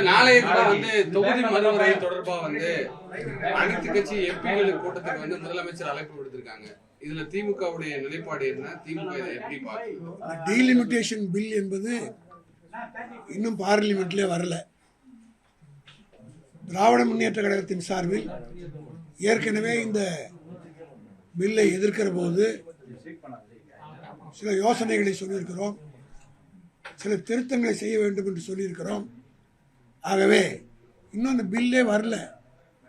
நாளைய வந்து தொகுதி மறுவரை தொடர்பா வந்து அனைத்து கட்சி எம்பிகள் கூட்டத்துக்கு வந்து முதலமைச்சர் அழைப்பு விடுத்திருக்காங்க. இதுல திமுகவுடைய நிலைப்பாடு என்ன? திமுக இதை எப்படி பார்க்குது? டீலிமிட்டேஷன் பில் என்பது இன்னும் பார்லிமெண்ட்லேயே வரல. திராவிட முன்னேற்ற கழகத்தின் சார்பில் ஏற்கனவே இந்த பில்லை எதிர்க்கிற போது சில யோசனைகளை சொல்லியிருக்கிறோம், சில திருத்தங்களை செய்ய வேண்டும் என்று சொல்லியிருக்கிறோம். ஆகவே இன்னும் அந்த பில்லே வரல.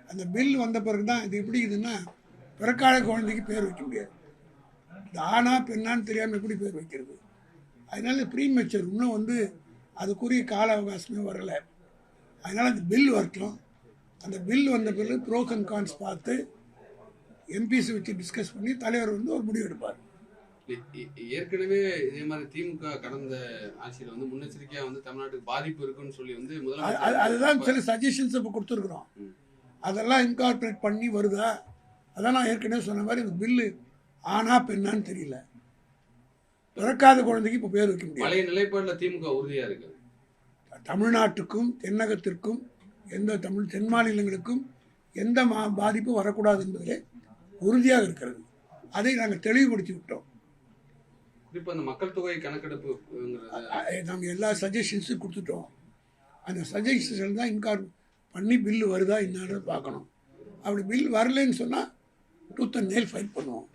அந்த பில் வந்த பிறகு தான் இது எப்படி இதுன்னா பிறக்காத குழந்தைக்கு பேர் வைக்க முடியாது. இது ஆனா பெண்ணான்னு தெரியாமல் எப்படி பேர் வைக்கிறது? அதனால ப்ரீமெச்சர் இன்னும் வந்து அதுக்குரிய கால அவகாசமே வரலை. அதனால் அந்த பில் வரட்டும். அந்த பில் வந்த பிறகு ப்ரோஸ் அண்ட் கான்ஸ் பார்த்து எம்பிஸ் வச்சு டிஸ்கஸ் பண்ணி தலைவர் வந்து ஒரு முடிவு எடுப்பார். ஏற்கனவே இதே மாதிரி திமுக கடந்த ஆட்சியில் வந்து முன்னெச்சரிக்கையா வந்து தமிழ்நாட்டுக்கு பாதிப்பு இருக்குன்னு சொல்லி வந்து அதுதான் சில சஜஷன்ஸ் இப்போ கொடுத்துருக்குறோம். அதெல்லாம் இன்கார்பரேட் பண்ணி வருதா? அதான் நான் ஏற்கனவே சொன்ன மாதிரி இந்த பில்லு ஆனா பெண்ணான்னு தெரியல. பிறக்காத குழந்தைக்கு இப்போ பேர் வைக்க முடியும். பழைய நிலைப்பாடுல திமுக உறுதியா இருக்கு. தமிழ்நாட்டுக்கும் தென்னகத்திற்கும் எந்த தென் மாநிலங்களுக்கும் எந்த பாதிப்பும் வரக்கூடாது என்பதிலே உறுதியாக இருக்கிறது. அதை நாங்கள் தெளிவுபடுத்தி விட்டோம். இப்போ அந்த மக்கள் தொகை கணக்கெடுப்பு நாங்கள் எல்லா சஜஷன்ஸும் கொடுத்துட்டோம். அந்த சஜஷன்ஸ் தான் இன்கார் பண்ணி பில்லு வருதா என்னன்னு பார்க்கணும். அப்படி பில் வரலன்னு சொன்னால் டூத் அண்ட் நெயில் ஃபைட் பண்ணுவோம்.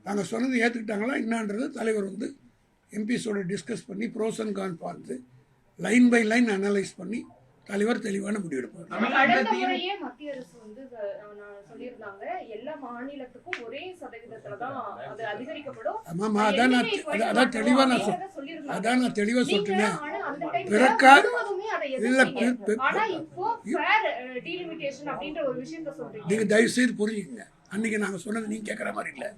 நாங்கள் சொன்னது ஏற்றுக்கிட்டாங்களா என்னான்றது தலைவர் வந்து எம்பிஸோட டிஸ்கஸ் பண்ணி ப்ரோஸ் அண்ட் கான் பார்த்து லைன் பை லைன் அனலைஸ் பண்ணி தலைவர் தெளிவான முடிவு எடுப்பார். மத்திய அரசு வந்து சொல்லியிருந்தாங்க எல்லா மாநிலத்துக்கும் ஒரே சதவீதத்துல தான் அது அதிகரிக்கப்படும். ஆமாம், அதான் தெளிவாக நான் தெளிவாக சொல்லிட்டேன். நீங்க தயவு செய்து புரிஞ்சுக்கங்க. அன்னைக்கு நாங்கள் சொன்னது நீங்க கேட்குற மாதிரி இல்லை.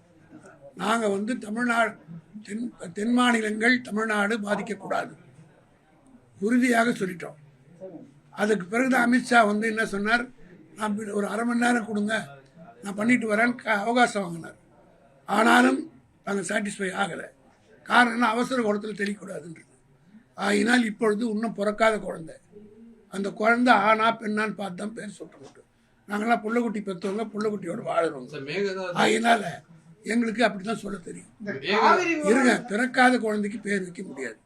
நாங்கள் வந்து தமிழ்நாடு தென் மாநிலங்கள் தமிழ்நாடு பாதிக்கக்கூடாது உறுதியாக சொல்லிட்டோம். அதுக்கு பிறகுதான் அமித்ஷா வந்து என்ன சொன்னார், நான் ஒரு அரை மணி நேரம் கொடுங்க நான் பண்ணிட்டு வரேன் அவகாசம் வாங்கினார். ஆனாலும் நாங்கள் சாட்டிஸ்ஃபை ஆகலை. காரணம் அவசர குளத்தில் தெரியக்கூடாதுன்றது. ஆகினால் இப்பொழுது இன்னும் பிறக்காத குழந்தை, அந்த குழந்தை ஆனா பெண்ணான்னு பார்த்து தான் பேர் சொல்லிட்டு நாங்களாம் புள்ளக்குட்டி பெற்றவங்க, புள்ளக்குட்டியோட வாழறவங்க. ஆகினால எங்களுக்கு அப்படி தான் சொல்ல தெரியும். இருங்க, பிறக்காத குழந்தைக்கு பேர் வைக்க முடியாது.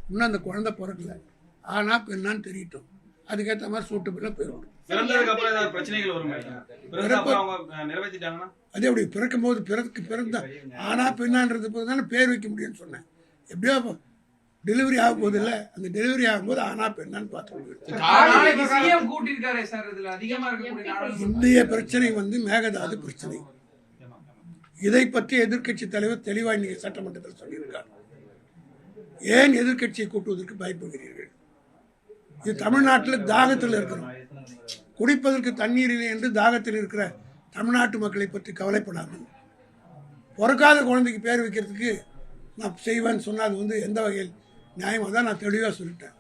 இன்னும் அந்த குழந்தை பிறக்கல, ஆனா பெண்ணான்னு தெரியட்டும். அதுக்கேற்ற மாதிரி சூட்டபிளாக பேர் வரும். அதே அப்படி பிறக்கும் போது பிறந்த ஆனா பெண்ணான்றது தானே பேர் வைக்க முடியும்னு சொன்னேன். எப்படியோ டெலிவரி ஆகும் போது இல்லை, அந்த டெலிவரி ஆகும்போது ஆனா பெண்ணான்னு பார்த்து இந்திய பிரச்சனை வந்து மேகதாது பிரச்சனை. இதை பற்றி எதிர்கட்சி தலைவர் தெளிவாக இன்னைக்கு சட்டமன்றத்தில் சொல்லியிருக்கார். ஏன் எதிர்கட்சியை கூட்டுவதற்கு பயப்படுகிறீர்கள்? இது தமிழ்நாட்டில் தாகத்தில் இருக்கிறோம், குடிப்பதற்கு தண்ணீர் இல்லை என்று தாகத்தில் இருக்கிற தமிழ்நாட்டு மக்களை பற்றி கவலைப்படாமல் பிறக்காத குழந்தைக்கு பேர் வைக்கிறதுக்கு நான் செய்வேன்னு சொன்னால் அது வந்து எந்த வகையில் நியாயமாக தான் நான் தெளிவாக சொல்லிட்டேன்.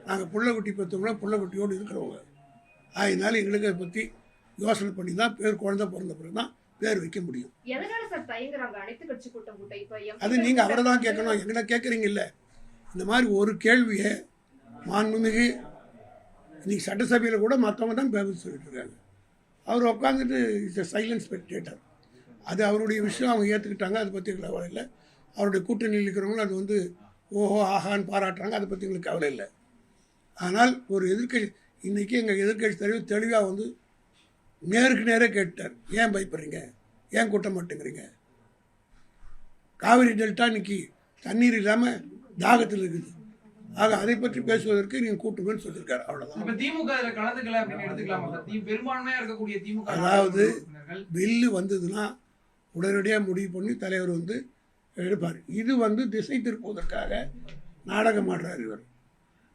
நாங்கள் புள்ளக்குட்டி பெற்றவங்கள புள்ளக்குட்டியோடு இருக்கிறவங்க. அதனால எங்களுக்கு அதை பற்றி யோசனை பண்ணி தான் குழந்தை பிறந்த பிறகு தான் பேர் வைக்க முடியும். அது நீங்கள் அவரை தான் கேட்கணும், எங்களை கேட்குறீங்க இல்லை. இந்த மாதிரி ஒரு கேள்வியை மாண்புமிகு இன்னைக்கு சட்டசபையில் கூட மற்றவங்க தான் பேர் சொல்லிட்டு இருக்காங்க. அவர் உட்காந்துட்டு இட்ஸ் சைலன்ட் ஸ்பெக்டேட்டர். அது அவருடைய விஷயம், அவங்க ஏற்றுக்கிட்டாங்க, அதை பற்றி எங்களுக்கு கவலை இல்லை. அவருடைய கூட்டணியில் இருக்கிறவங்களும் அது வந்து ஓஹோ ஆஹான்னு பாராட்டுறாங்க, அதை பற்றி எங்களுக்கு கவலை இல்லை. ஆனால் ஒரு எதிர்கட்சி இன்றைக்கி எங்கள் எதிர்கட்சி தலைவர் தெளிவாக வந்து நேருக்கு நேரே கேட்டார், ஏன் பயப்படுறீங்க, ஏன் கூட்ட மாட்டேங்கிறீங்க? காவிரி டெல்டா இன்னைக்கு தண்ணீர் இல்லாமல் தாகத்தில் இருக்குது. ஆக அதை பற்றி பேசுவதற்கு நீங்கள் கூட்டுங்கன்னு சொல்லியிருக்காரு. அவ்வளோதான். அதாவது பில்லு வந்ததுன்னா உடனடியாக முடிவு பண்ணி தலைவர் வந்து எடுப்பார். இது வந்து திசை திருப்புவதற்காக நாடகம் ஆடுறார் இவர்.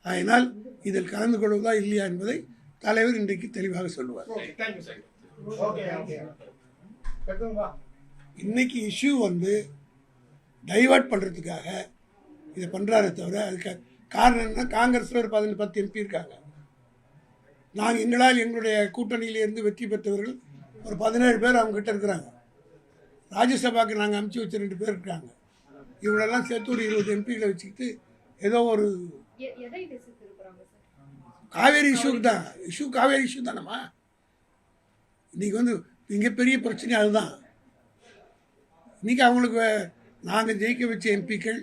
அதனால் இதில் கலந்து கொள்வதா இல்லையா என்பதை தலைவர் இன்றைக்கு தெளிவாக சொல்லுவார். இன்னைக்கு இஷ்யூ வந்து டைவர்ட் பண்ணுறதுக்காக இதை பண்ணுறாரே தவிர அதுக்கு காரணம் என்ன? காங்கிரஸில் ஒரு 10 எம்பி இருக்காங்க. நாங்கள் எங்களுடைய கூட்டணியிலிருந்து வெற்றி பெற்றவர்கள் ஒரு 17 பேர் அவங்ககிட்ட இருக்கிறாங்க. ராஜ்யசபாவுக்கு நாங்கள் அனுப்பிச்சி வச்ச 2 பேர் இருக்காங்க. இவங்களெல்லாம் சேர்த்து ஒரு 20 எம்பிகளை வச்சுக்கிட்டு ஏதோ ஒரு காவேரி இஷ்யூக்கு தான் காவேரி இஷ்யூ தானம்மா. இன்றைக்கி வந்து மிகப்பெரிய பிரச்சனை அதுதான். இன்றைக்கி அவங்களுக்கு நாங்கள் ஜெயிக்க வச்ச எம்பிக்கள்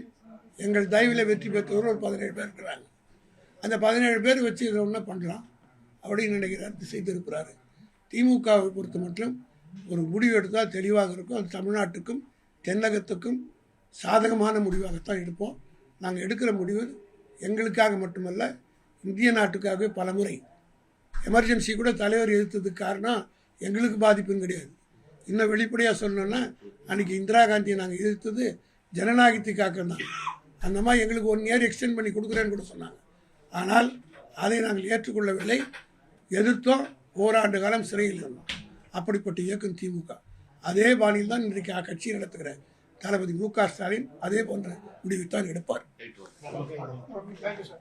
எங்கள் தயவில் வெற்றி பெற்றவர் ஒரு 17 பேர் இருக்கிறாங்க. அந்த 17 பேர் வச்சு இதை ஒன்றும் பண்ணலாம் அப்படின்னு நினைக்கிறார், செய்திருக்கிறாரு. திமுகவை பொறுத்த மட்டும் ஒரு முடிவு எடுத்தால் தெளிவாக இருக்கும். அது தமிழ்நாட்டுக்கும் தென்னகத்துக்கும் சாதகமான முடிவாகத்தான் எடுப்போம். நாங்கள் எடுக்கிற முடிவு எங்களுக்காக மட்டுமல்ல, இந்திய நாட்டுக்காகவே பல முறை எமர்ஜென்சி கூட தலைவர் எதிர்த்ததுக்கு காரணம் எங்களுக்கு பாதிப்பும் கிடையாது. இன்னும் வெளிப்படையாக சொல்லணும்னா, அன்றைக்கி இந்திரா காந்தியை நாங்கள் எதிர்த்தது ஜனநாயகத்தை காக்க தான். அந்த மாதிரி எங்களுக்கு 1 இயர் எக்ஸ்டெண்ட் பண்ணி கொடுக்குறேன்னு கூட சொன்னாங்க. ஆனால் அதை நாங்கள் ஏற்றுக்கொள்ளவில்லை, எதிர்த்தோம். ஓராண்டு காலம் சிறையில் இருந்தோம். அப்படிப்பட்ட இயக்கம் திமுக. அதே பாணியில் தான் இன்றைக்கு கட்சி நடத்துகிற தளபதி மு க ஸ்டாலின் அதே போன்ற முடிவைத்தான் எடுப்பார்.